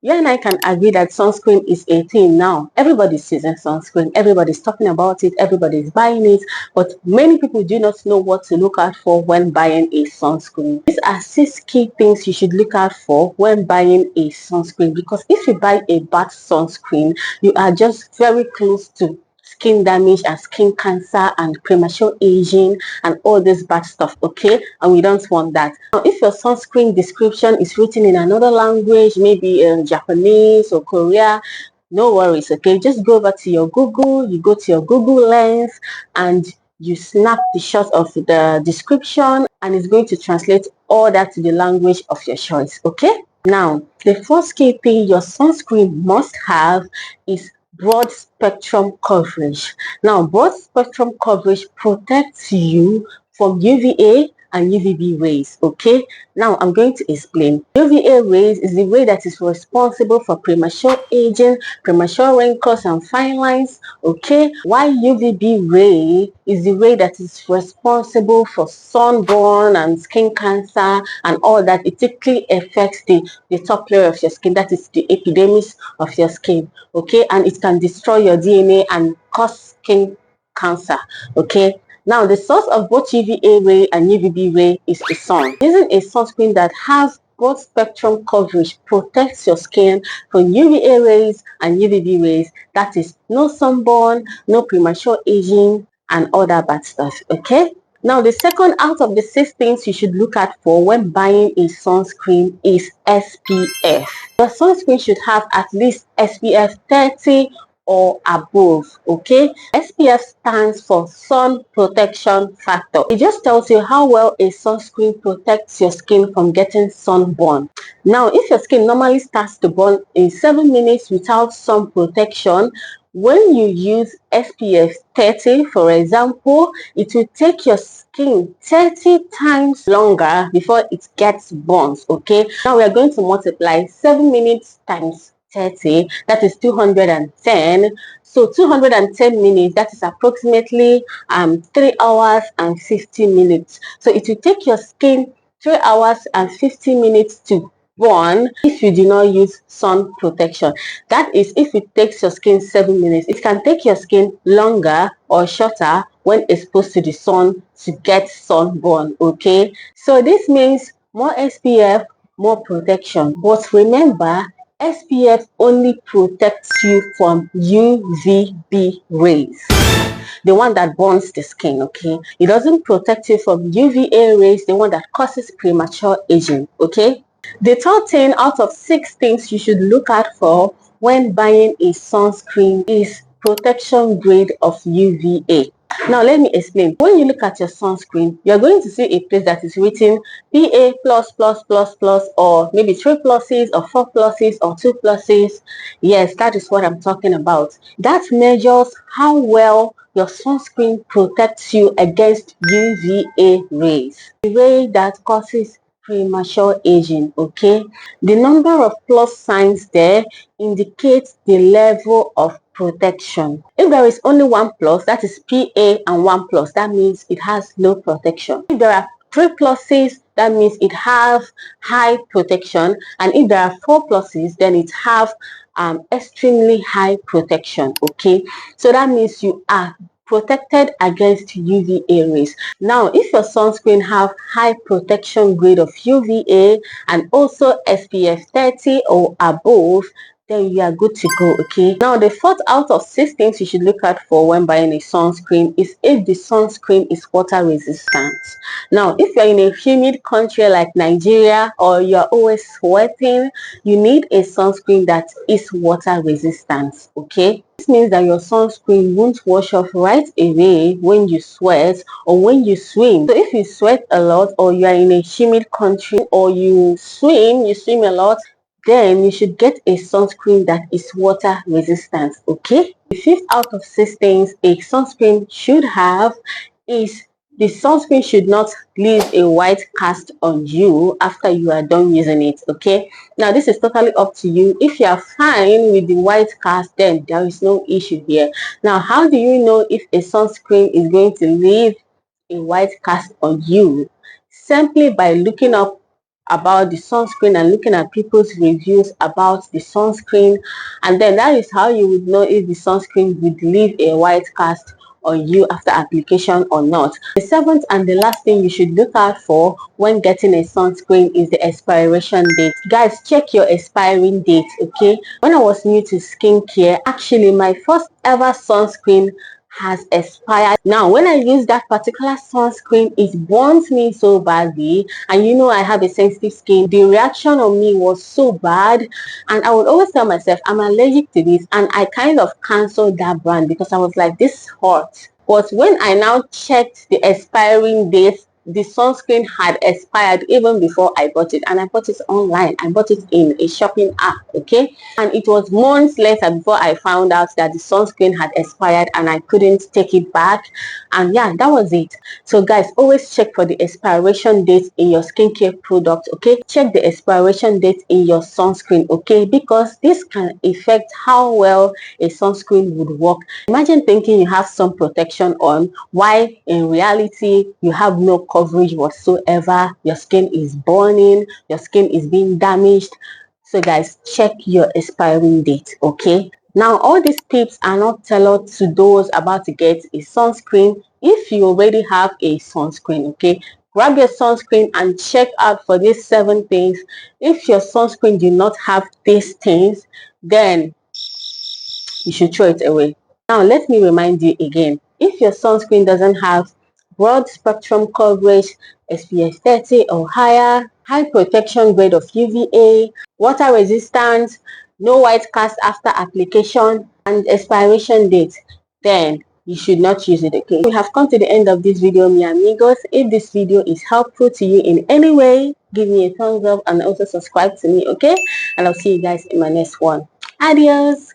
You and I can agree that sunscreen is a thing now. Everybody's using sunscreen. Everybody's talking about it. Everybody's buying it. But many people do not know what to look out for when buying a sunscreen. These are 6 key things you should look out for when buying a sunscreen. Because if you buy a bad sunscreen, you are just very close to skin damage and skin cancer and premature aging and all this bad stuff, okay? And we don't want that. Now, if your sunscreen description is written in another language, maybe in Japanese or Korea, no worries, okay? Just go over to your Google, you go to your Google Lens and you snap the shot of the description and it's going to translate all that to the language of your choice, okay? Now, the first key thing your sunscreen must have is broad spectrum coverage. Now, broad spectrum coverage protects you from UVA and UVB rays, okay? Now, I'm going to explain. UVA rays is the ray that is responsible for premature aging, premature wrinkles and fine lines, okay? While UVB ray is the ray that is responsible for sunburn and skin cancer and all that. It typically affects the top layer of your skin, that is the epidermis of your skin, okay? And it can destroy your DNA and cause skin cancer, okay? Now, the source of both UVA ray and UVB ray is the sun. Using a sunscreen that has broad spectrum coverage protects your skin from UVA rays and UVB rays. That is no sunburn, no premature aging, and all that bad stuff, okay? Now, the second out of the 6 things you should look out for when buying a sunscreen is SPF. Your sunscreen should have at least SPF 30 or above, okay? SPF stands for sun protection factor. It just tells you how well a sunscreen protects your skin from getting sunburn. Now, if your skin normally starts to burn in 7 minutes without sun protection, when you use SPF 30, for example, it will take your skin 30 times longer before it gets burns, okay? Now we are going to multiply 7 minutes times 30, that is 210. So 210 minutes, that is approximately 3 hours and 50 minutes. So it will take your skin 3 hours and 50 minutes to burn if you do not use sun protection. That is if it takes your skin 7 minutes. It can take your skin longer or shorter when exposed to the sun to get sunburn, okay? So this means more SPF, more protection. But remember, SPF only protects you from UVB rays, the one that burns the skin, okay? It doesn't protect you from UVA rays, the one that causes premature aging, okay? The third thing out of 6 things you should look out for when buying a sunscreen is protection grade of UVA. Now, let me explain. When you look at your sunscreen, you're going to see a place that is written PA++++, or maybe 3 pluses or 4 pluses or 2 pluses. Yes, that is what I'm talking about. That measures how well your sunscreen protects you against UVA rays, the ray that causes premature aging, okay? The number of plus signs there indicates the level of protection. If there is only 1 plus, that is PA and 1 plus, that means it has no protection. If there are 3 pluses, that means it has high protection, and if there are 4 pluses, then it have extremely high protection, okay? So that means you are protected against UVA rays. Now, if your sunscreen have high protection grade of UVA and also SPF 30 or above, then you are good to go, okay? Now, the 4th out of 6 things you should look out for when buying a sunscreen is if the sunscreen is water resistant. Now, if you're in a humid country like Nigeria or you're always sweating, you need a sunscreen that is water resistant, okay? This means that your sunscreen won't wash off right away when you sweat or when you swim. So if you sweat a lot or you are in a humid country or you swim a lot, then you should get a sunscreen that is water resistant, okay? The 5th out of 6 things a sunscreen should have is the sunscreen should not leave a white cast on you after you are done using it, okay? Now, this is totally up to you. If you are fine with the white cast, then there is no issue here. Now, how do you know if a sunscreen is going to leave a white cast on you? Simply by looking up about the sunscreen and looking at people's reviews about the sunscreen, and then that is how you would know if the sunscreen would leave a white cast on you after application or not. The seventh and the last thing you should look out for when getting a sunscreen is the expiration date. Guys, check your expiring date. Okay, when I was new to skincare, actually my first ever sunscreen has expired. Now when I use that particular sunscreen, it burns me so badly, and you know I have a sensitive skin. The reaction on me was so bad, and I would always tell myself I'm allergic to this, and I kind of canceled that brand because I was like, this hurts. But when I now checked the expiring date, the sunscreen had expired even before I bought it, and I bought it online. I bought it in a shopping app. Okay, and it was months later before I found out that the sunscreen had expired and I couldn't take it back. And yeah, that was it. So guys, always check for the expiration date in your skincare product. Okay, check the expiration date in your sunscreen. Okay, because this can affect how well a sunscreen would work. Imagine thinking you have some protection on, while in reality you have no coverage whatsoever. Your skin is burning, your skin is being damaged. So guys, check your expiring date. Okay, now all these tips are not tailored to those about to get a sunscreen. If you already have a sunscreen, okay, grab your sunscreen and check out for these 7 things. If your sunscreen do not have these things, then you should throw it away. Now let me remind you again, if your sunscreen doesn't have broad spectrum coverage, SPF 30 or higher, high protection grade of UVA, water resistance, no white cast after application, and expiration date, then you should not use it. Okay, we have come to the end of this video, mi amigos. If this video is helpful to you in any way, give me a thumbs up and also subscribe to me. Okay, and I'll see you guys in my next one. Adios.